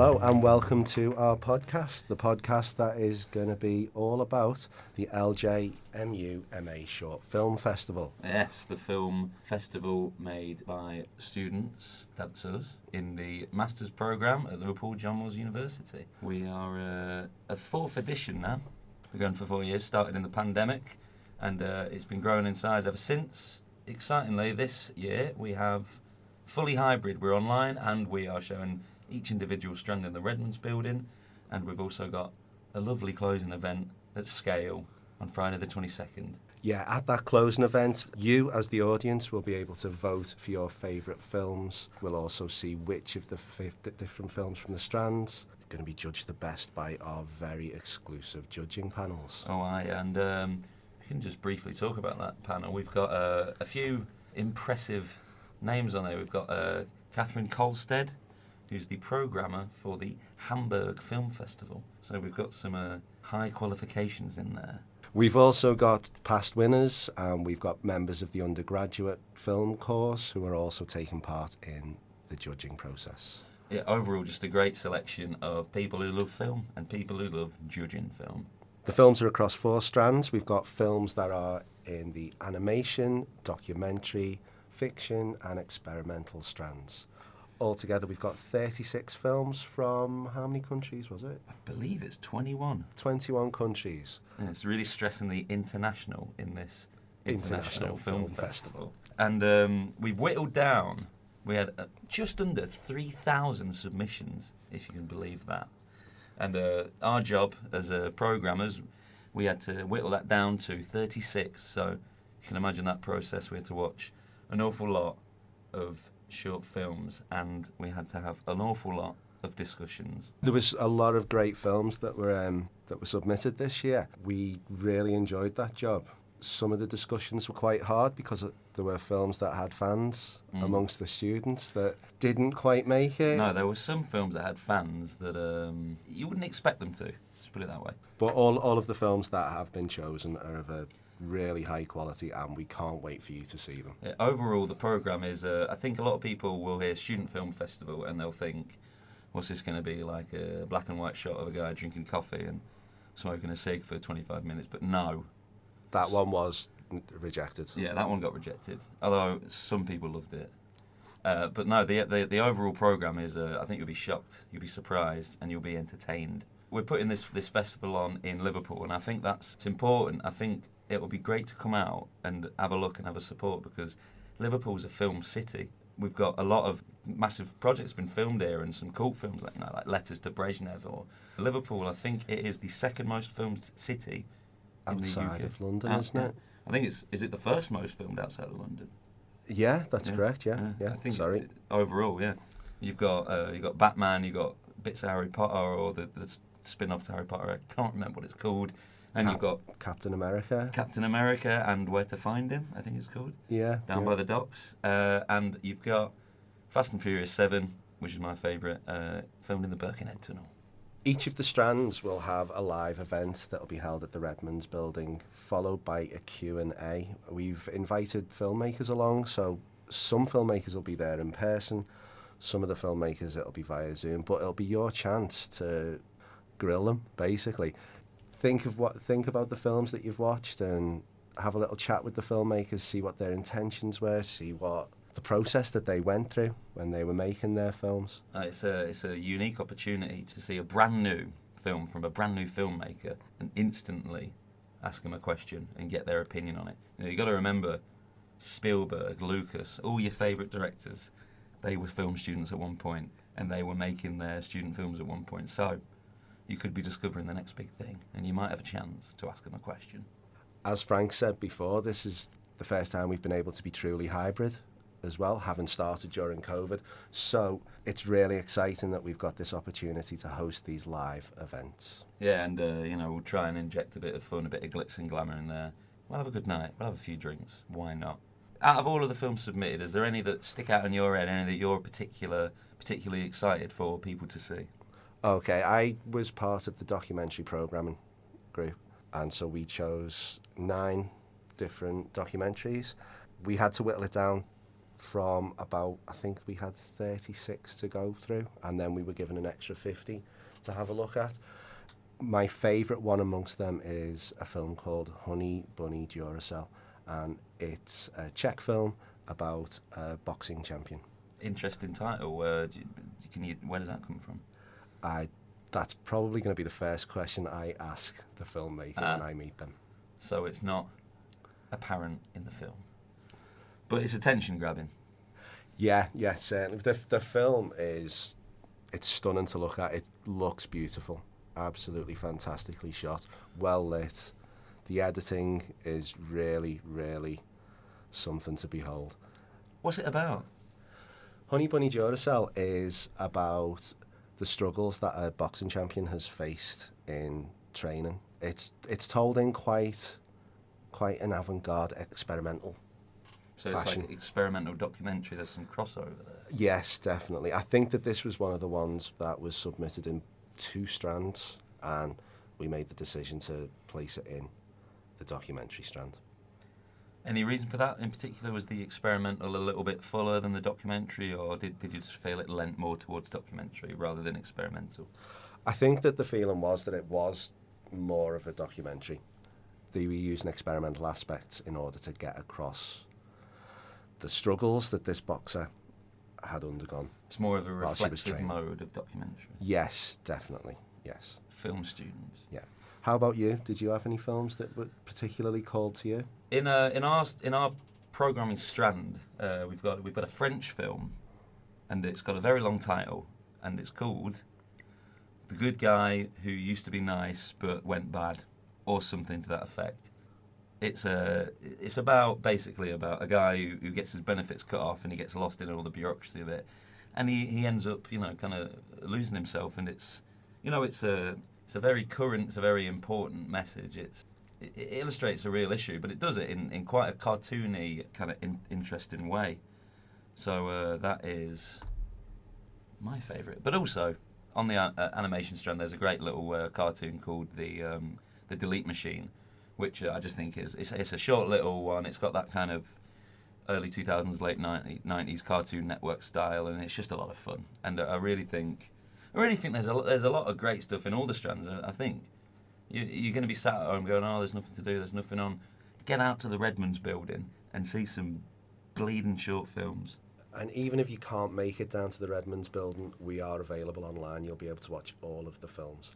Hello and welcome to our podcast, the podcast that is going to be all about the LJMU MA Short Film Festival. Yes, the film festival made by students, that's us, in the Masters programme at Liverpool John Moores University. We are a fourth edition now. We're going for 4 years, started in the pandemic, and it's been growing in size ever since. Excitingly, this year we have fully hybrid. We're online and we are showing each individual strand in the Redmonds building, and we've also got a lovely closing event at scale on Friday the 22nd. Yeah, at that closing event, you as the audience will be able to vote for your favourite films. We'll also see which of the different films from the strands are going to be judged the best by our very exclusive judging panels. Oh, aye, and we can just briefly talk about that panel. We've got a few impressive names on there. We've got Catherine Kolstead, who's the programmer for the Hamburg Film Festival. So we've got some high qualifications in there. We've also got past winners, and we've got members of the undergraduate film course who are also taking part in the judging process. Yeah, overall just a great selection of people who love film and people who love judging film. The films are across 4 strands. We've got films that are in the animation, documentary, fiction and experimental strands. Altogether, we've got 36 films from how many countries was it? I believe it's 21. 21 countries. Yeah, it's really stressing the international in this International Film Festival. And we've whittled down. We had just under 3,000 submissions, if you can believe that. And our job as programmers, we had to whittle that down to 36. So you can imagine that process. We had to watch an awful lot of short films, and we had to have an awful lot of discussions. There was a lot of great films that were submitted this year. We really enjoyed that job. Some of the discussions were quite hard because there were films that had fans amongst the students that didn't quite make it. No, there were some films that had fans that you wouldn't expect them to, just put it that way. But all of the films that have been chosen are of a really high quality, and we can't wait for you to see them. Yeah, overall, the programme is, I think a lot of people will hear Student Film Festival and they'll think, what's this going to be, like a black and white shot of a guy drinking coffee and smoking a cig for 25 minutes? But no. That one was rejected. Yeah, that one got rejected, although some people loved it. But no, the overall programme is, I think you'll be shocked, you'll be surprised, and you'll be entertained. We're putting this festival on in Liverpool, and I think it's important. I think it will be great to come out and have a look and have a support, because Liverpool's a film city. We've got a lot of massive projects been filmed here, and some cool films like Letters to Brezhnev. Or Liverpool, I think it is the second most filmed city outside in the UK. Of London, isn't it? I think is it the first most filmed outside of London? Yeah, that's correct. Yeah. I think Sorry. Overall, yeah, you've got Batman, you've got bits of Harry Potter, or the spin-off to Harry Potter. I can't remember what it's called. And you've got Captain America. Captain America and Where to Find Him, I think it's called. Yeah. Down by the docks. And you've got Fast and Furious 7, which is my favourite, filmed in the Birkenhead Tunnel. Each of the strands will have a live event that will be held at the Redmonds building, followed by a Q&A. We've invited filmmakers along, so some filmmakers will be there in person, some of the filmmakers it'll be via Zoom, but it'll be your chance to grill them, basically. Think about the films that you've watched and have a little chat with the filmmakers, see what their intentions were, see what the process that they went through when they were making their films. It's a unique opportunity to see a brand new film from a brand new filmmaker and instantly ask them a question and get their opinion on it. You've got to remember, Spielberg, Lucas, all your favourite directors, they were film students at one point and they were making their student films at one point. So you could be discovering the next big thing, and you might have a chance to ask them a question. As Frank said before, this is the first time we've been able to be truly hybrid as well, having started during COVID. So it's really exciting that we've got this opportunity to host these live events. Yeah, and we'll try and inject a bit of fun, a bit of glitz and glamour in there. We'll have a good night, we'll have a few drinks, why not? Out of all of the films submitted, is there any that stick out in your head, any that you're particularly excited for people to see? Okay, I was part of the documentary programming group, and so we chose 9 different documentaries. We had to whittle it down from about, I think we had 36 to go through, and then we were given an extra 50 to have a look at. My favourite one amongst them is a film called Honey Bunny Duracell, and it's a Czech film about a boxing champion. Interesting title. Where does that come from? That's probably going to be the first question I ask the filmmaker when I meet them. So it's not apparent in the film, but it's attention grabbing. Yeah, certainly. The film it's stunning to look at. It looks beautiful, absolutely fantastically shot, well lit. The editing is really, really something to behold. What's it about? Honey Bunny Duracell is about the struggles that a boxing champion has faced in training. It's told in quite an avant-garde experimental So fashion. It's like experimental documentary. There's some crossover there. Yes, definitely. I think that this was one of the ones that was submitted in 2 strands, and we made the decision to place it in the documentary strand. Any reason for that in particular? Was the experimental a little bit fuller than the documentary, or did you just feel it lent more towards documentary rather than experimental? I think that the feeling was that it was more of a documentary. They were using experimental aspects in order to get across the struggles that this boxer had undergone. It's more of a while she was reflexive training. mode of documentary. Yes, definitely. Yes. Film students. Yeah. How about you? Did you have any films that were particularly called to you? In our programming strand, we've got a French film, and it's got a very long title, and it's called "The Good Guy Who Used to Be Nice But Went Bad," or something to that effect. It's basically about a guy who gets his benefits cut off, and he gets lost in all the bureaucracy of it, and he ends up kind of losing himself, and it's a very current, it's a very important message. It illustrates a real issue, but it does it in quite a cartoony, kind of interesting way. So that is my favourite. But also, on the animation strand, there's a great little cartoon called the Delete Machine, which I just think it's a short little one. It's got that kind of early 2000s, late 90s Cartoon Network style, and it's just a lot of fun. And I really think there's a lot of great stuff in all the strands. I think you're going to be sat at home going, oh, there's nothing to do, there's nothing on. Get out to the Redmonds building and see some bleeding short films. And even if you can't make it down to the Redmonds building, we are available online. You'll be able to watch all of the films.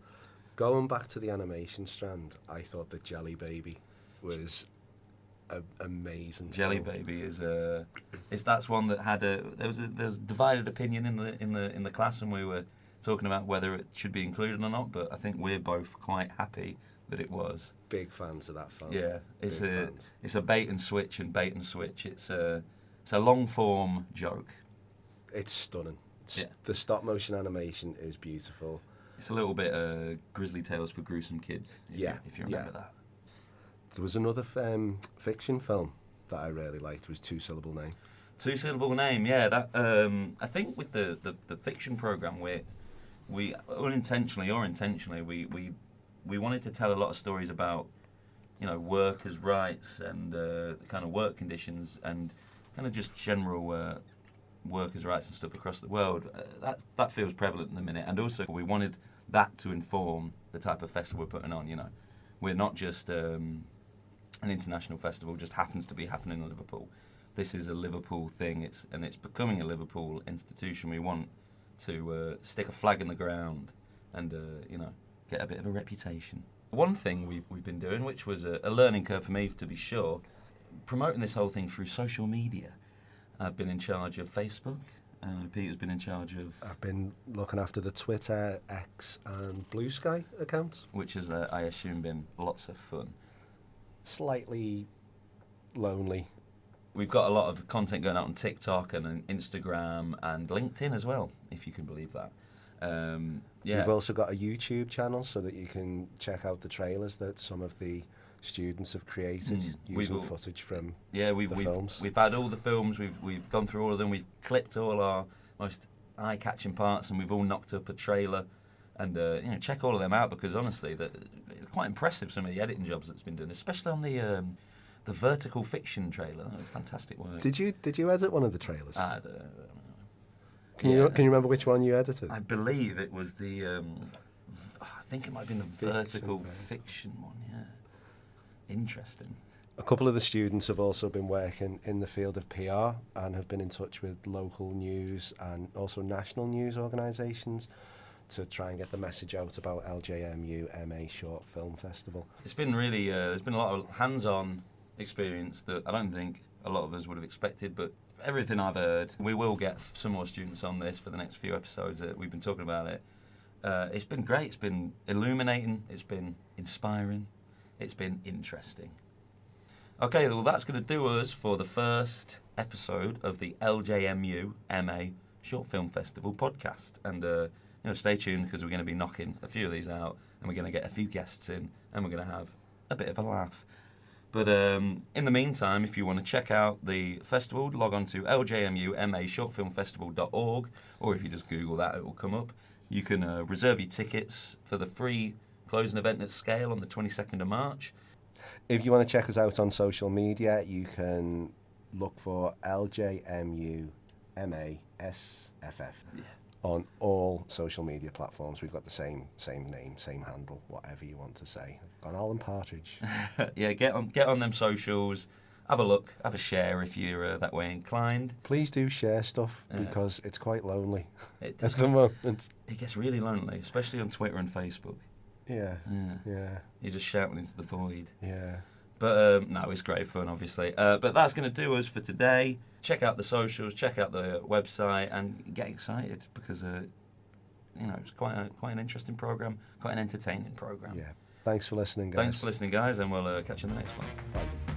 Going back to the animation strand, I thought that Jelly Baby was an amazing Jelly film. Baby that's one that had there was divided opinion in the class, and we were talking about whether it should be included or not, but I think we're both quite happy that it was. Big fans of that film. Yeah, it's Big a bait and switch. It's a long form joke. It's stunning. Yeah. The stop motion animation is beautiful. It's a little bit Grizzly Tales for Gruesome Kids, if you remember that. There was another fiction film that I really liked. Was Two Syllable Name. Two Syllable Name, yeah. That I think with the fiction program, we unintentionally or intentionally we wanted to tell a lot of stories about workers' rights and the kind of work conditions and kind of just general workers' rights and stuff across the world. That feels prevalent in the minute, and also we wanted that to inform the type of festival we're putting on. We're not just an international festival, just happens to be happening in Liverpool. This is a Liverpool thing. It's becoming a Liverpool institution. We want to stick a flag in the ground and get a bit of a reputation. One thing we've been doing, which was a learning curve for me to be sure, promoting this whole thing through social media. I've been in charge of Facebook, and Peter's been in charge of... I've been looking after the Twitter, X and Blue Sky accounts. Which has, I assume, been lots of fun. Slightly lonely. We've got a lot of content going out on TikTok and on Instagram and LinkedIn as well, if you can believe that. Yeah. We've also got a YouTube channel so that you can check out the trailers that some of the students have created using footage from the films. We've had all the films, we've gone through all of them, we've clipped all our most eye-catching parts, and we've all knocked up a trailer. And check all of them out, because honestly, it's quite impressive, some of the editing jobs that's been done, especially on the the vertical fiction trailer. That was fantastic work. Did you edit one of the trailers? I don't know. Can you remember which one you edited? I believe it was the. I think it might have been the vertical fiction one. Yeah, interesting. A couple of the students have also been working in the field of PR and have been in touch with local news and also national news organisations to try and get the message out about LJMU MA Short Film Festival. It's been really, there's been a lot of hands-on experience that I don't think a lot of us would have expected, but everything I've heard, we will get some more students on this for the next few episodes that we've been talking about it. It's been great, it's been illuminating, it's been inspiring, it's been interesting. Okay, well that's going to do us for the first episode of the LJMU MA Short Film Festival podcast. And stay tuned because we're going to be knocking a few of these out, and we're going to get a few guests in, and we're going to have a bit of a laugh. But in the meantime, if you want to check out the festival, log on to ljmumashortfilmfestival.org, or if you just Google that, it will come up. You can reserve your tickets for the free closing event at Scale on the 22nd of March. If you want to check us out on social media, you can look for LJMU MASFF on all social media platforms. We've got the same name, same handle, whatever you want to say. On Alan Partridge. Yeah, get on them socials. Have a look, have a share if you're that way inclined. Please do share stuff because it's quite lonely It at the moment. It gets really lonely, especially on Twitter and Facebook. Yeah. You're just shouting into the void. Yeah. But no, it's great fun, obviously. But that's going to do us for today. Check out the socials, check out the website, and get excited because it's quite an interesting program, quite an entertaining program. Yeah. Thanks for listening, guys. Thanks for listening, guys, and we'll catch you in the next one. Bye.